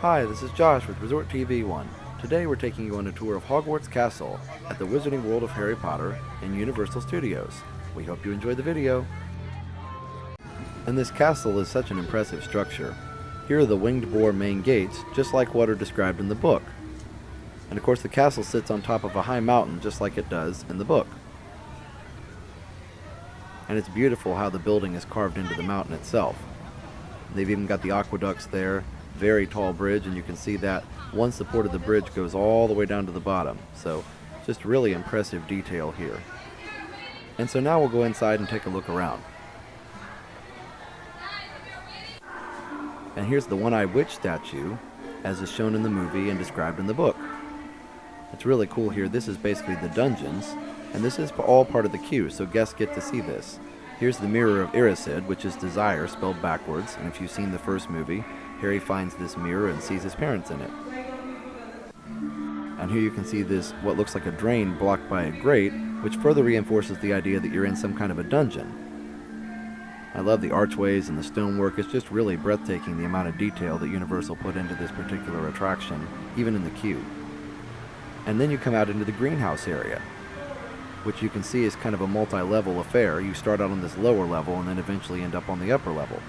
Hi, this is Josh with Resort TV 1. Today we're taking you on a tour of Hogwarts Castle at the Wizarding World of Harry Potter in Universal Studios. We hope you enjoy the video. And this castle is such an impressive structure. Here are the winged boar main gates, just like what are described in the book. And of course the castle sits on top of a high mountain just like it does in the book. And it's beautiful how the building is carved into the mountain itself. They've even got the aqueducts there, very tall bridge, and you can see that one support of the bridge goes all the way down to the bottom. So just really impressive detail here. And so now we'll go inside and take a look around. And here's the one-eyed witch statue, as is shown in the movie and described in the book. It's really cool here. This is basically the dungeons, and this is all part of the queue, so guests get to see this. Here's the Mirror of Erised, which is desire spelled backwards, and if you've seen the first movie, Harry finds this mirror and sees his parents in it. And here you can see this, what looks like a drain blocked by a grate, which further reinforces the idea that you're in some kind of a dungeon. I love the archways and the stonework. It's just really breathtaking the amount of detail that Universal put into this particular attraction, even in the queue. And then you come out into the greenhouse area, which you can see is kind of a multi-level affair. You start out on this lower level and then eventually end up on the upper level.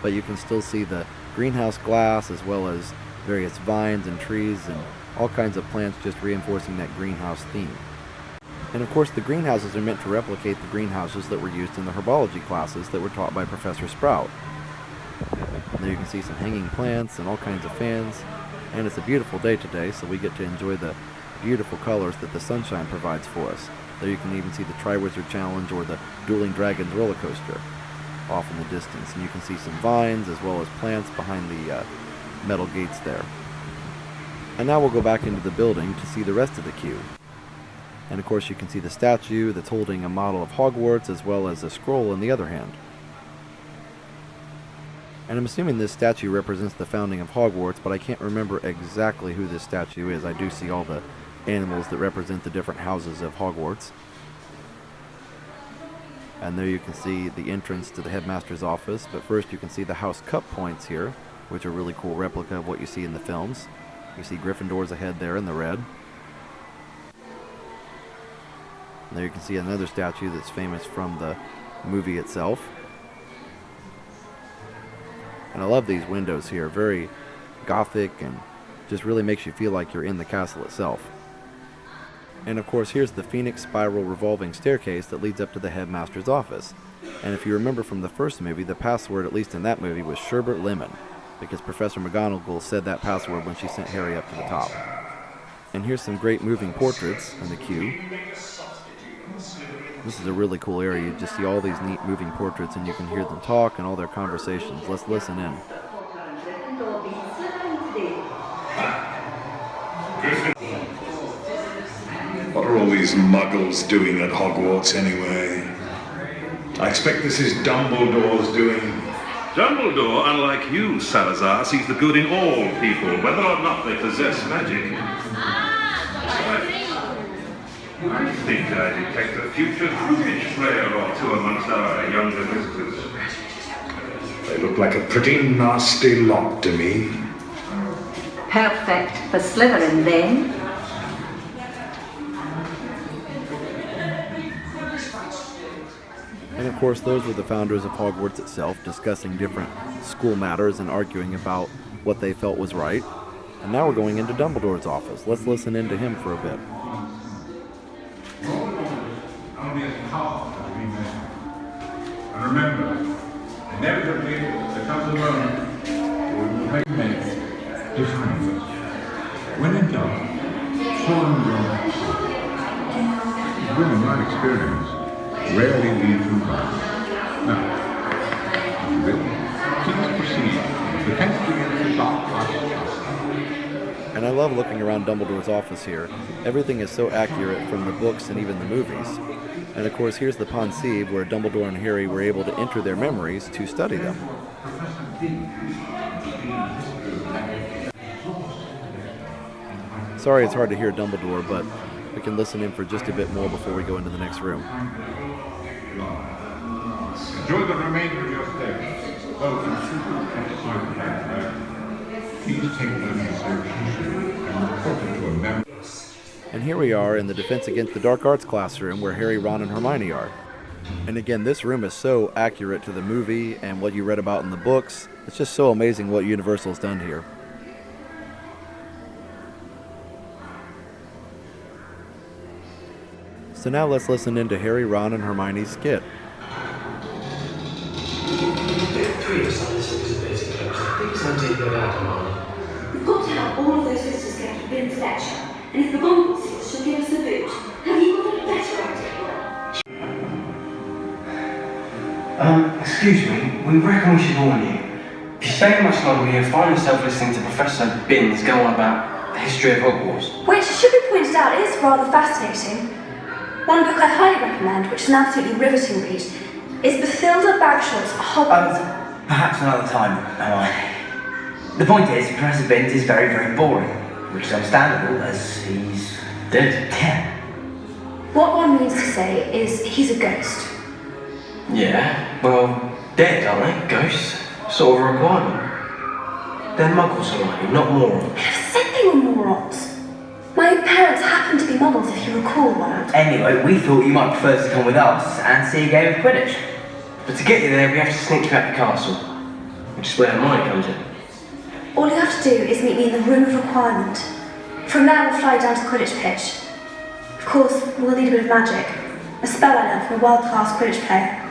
But you can still see the greenhouse glass as well as various vines and trees and all kinds of plants just reinforcing that greenhouse theme. And of course the greenhouses are meant to replicate the greenhouses that were used in the herbology classes that were taught by Professor Sprout. And there you can see some hanging plants and all kinds of fans. And it's a beautiful day today, so we get to enjoy the beautiful colors that the sunshine provides for us. There you can even see the Triwizard Challenge or the Dueling Dragons roller coaster off in the distance. And you can see some vines as well as plants behind the metal gates there. And now we'll go back into the building to see the rest of the queue. And of course you can see the statue that's holding a model of Hogwarts as well as a scroll in the other hand. And I'm assuming this statue represents the founding of Hogwarts, but I can't remember exactly who this statue is. I do see all the animals that represent the different houses of Hogwarts. And there you can see the entrance to the Headmaster's office, but first you can see the house cup points here, which are a really cool replica of what you see in the films. You see Gryffindor's ahead there in the red. And there you can see another statue that's famous from the movie itself. And I love these windows here, very gothic and just really makes you feel like you're in the castle itself. And of course here's the Phoenix Spiral revolving staircase that leads up to the Headmaster's office. And if you remember from the first movie, the password, at least in that movie, was Sherbet Lemon, because Professor McGonagall said that password when she sent Harry up to the top. And here's some great moving portraits in the queue. This is a really cool area. You just see all these neat moving portraits and you can hear them talk and all their conversations. Let's listen in. What are all these muggles doing at Hogwarts anyway? I expect this is Dumbledore's doing. Dumbledore, unlike you, Salazar, sees the good in all people, whether or not they possess magic. I think I detect a future Quidditch player or two amongst our younger visitors. They look like a pretty nasty lot to me. Perfect for Slytherin then. And of course those were the founders of Hogwarts itself, discussing different school matters and arguing about what they felt was right. And now we're going into Dumbledore's office. Let's listen in to him for a bit. And remember, inevitably there comes a moment when we make differences. When in doubt, show them your action. Will, in my experience, rarely lead to harm. Now, if you will, please proceed. The test begins to talk. And I love looking around Dumbledore's office here. Everything is so accurate from the books and even the movies. And of course here's the Pensieve where Dumbledore and Harry were able to enter their memories to study them. Sorry it's hard to hear Dumbledore, but we can listen in for just a bit more before we go into the next room. Enjoy the remainder of your stay. Please take them as their teacher and report them to a member. And here we are in the Defense Against the Dark Arts classroom where Harry, Ron, and Hermione are. And again, this room is so accurate to the movie and what you read about in the books. It's just so amazing what Universal's done here. So now let's listen into Harry, Ron, and Hermione's skit. We've got to have all of those visitors get to Ben's lecture, and if the bomb sees, she'll give us a boot. Have you got a better idea? Excuse me, we reckon we should warn you. If you stay much longer, you'll find yourself listening to Professor Binns go on about the history of Hogwarts. Which, should be pointed out, is rather fascinating. One book I highly recommend, which is an absolutely riveting read, is Bathilda Bagshot's Hogwarts. Perhaps another time, am I? The point is, Professor Binns is very, very boring, which is understandable as he's dead. Yeah. What one means to say is he's a ghost. Yeah, well, dead, aren't they? Ghosts? Sort of a requirement. They're muggles, Hermione, not morons. I never said they were morons. My parents happen to be muggles, if you recall, Ronald. Anyway, we thought you might prefer to come with us and see a game of Quidditch. But to get you there, we have to sneak you out the castle, which is where Hermione comes in. All you have to do is meet me in the room of requirement. From there, we'll fly down to the Quidditch pitch. Of course, we'll need a bit of magic. A spell I learned from a world-class Quidditch player.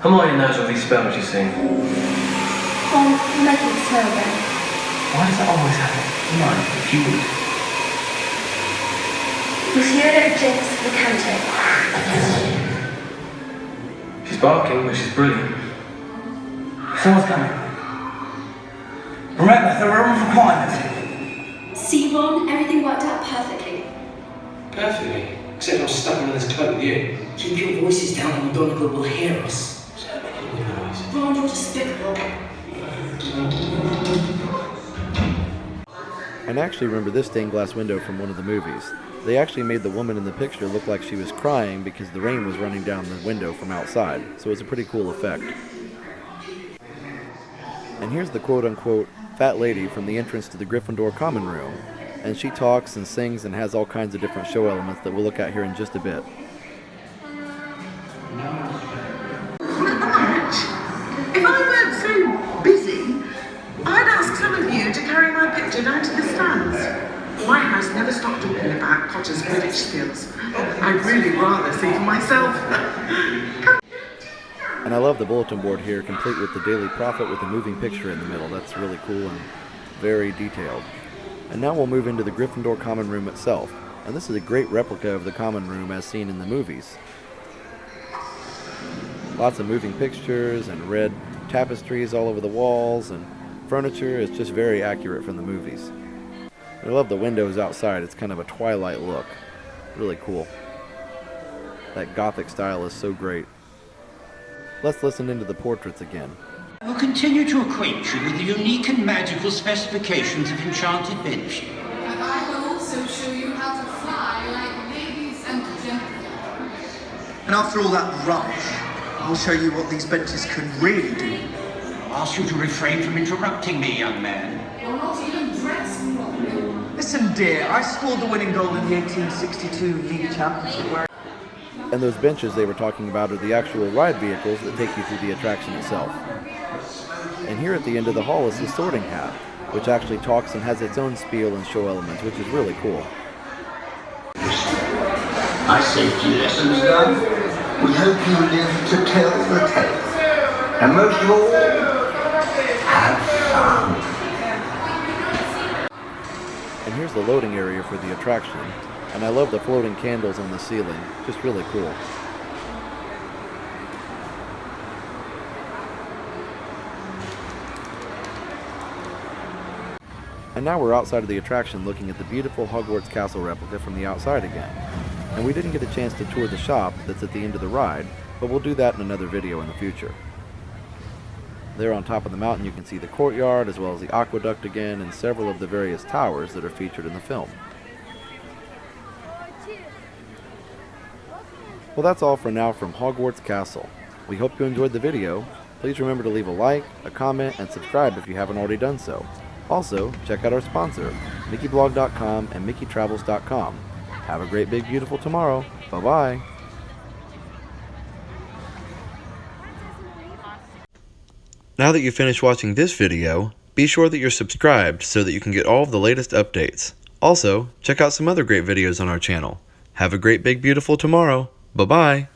Hermione knows all these spells, you see. Ron, you're making it snow again. Why does that always happen? Hermione, if you would. Monsieur Jinx Recanto. She's barking, but she's brilliant. Someone's coming. Remember, the room of requirement. See, Ron, everything worked out perfectly. Perfectly. Except I'm stuck in this club with you. Keep your voices down and McGonagall will hear us. Ron, you're despicable. And I actually remember this stained glass window from one of the movies. They actually made the woman in the picture look like she was crying because the rain was running down the window from outside, so it's a pretty cool effect. And here's the quote-unquote fat lady from the entrance to the Gryffindor common room, and she talks and sings and has all kinds of different show elements that we'll look at here in just a bit. If I weren't so busy, I'd ask some of you to carry my picture down to the stands. My house never stopped talking about Potter's Quidditch skills. I'd really rather see for myself. And I love the bulletin board here, complete with the Daily Prophet with a moving picture in the middle. That's really cool and very detailed. And now we'll move into the Gryffindor common room itself. And this is a great replica of the common room as seen in the movies. Lots of moving pictures and red tapestries all over the walls, and furniture is just very accurate from the movies. I love the windows outside. It's kind of a Twilight look. Really cool. That Gothic style is so great. Let's listen into the portraits again. I will continue to acquaint you with the unique and magical specifications of enchanted bench. And I will also show you how to fly like ladies and gentlemen. And after all that rubbish, I'll show you what these benches can really do. I'll ask you to refrain from interrupting me, young man. You're not even dressed properly. Listen, dear, I scored the winning goal in the 1862 League Championship where... And those benches they were talking about are the actual ride vehicles that take you through the attraction itself. And here at the end of the hall is the sorting hat, which actually talks and has its own spiel and show elements, which is really cool. Our safety lessons done. We hope you live to tell the tale. And most of all, have fun. And here's the loading area for the attraction. And I love the floating candles on the ceiling. Just really cool. And now we're outside of the attraction looking at the beautiful Hogwarts Castle replica from the outside again. And we didn't get a chance to tour the shop that's at the end of the ride, but we'll do that in another video in the future. There on top of the mountain you can see the courtyard as well as the aqueduct again and several of the various towers that are featured in the film. Well, that's all for now from Hogwarts Castle. We hope you enjoyed the video. Please remember to leave a like, a comment, and subscribe if you haven't already done so. Also, check out our sponsor, mickeyblog.com and mickeytravels.com. Have a great, big, beautiful tomorrow. Bye-bye. Now that you've finished watching this video, be sure that you're subscribed so that you can get all of the latest updates. Also, check out some other great videos on our channel. Have a great, big, beautiful tomorrow. Bye-bye.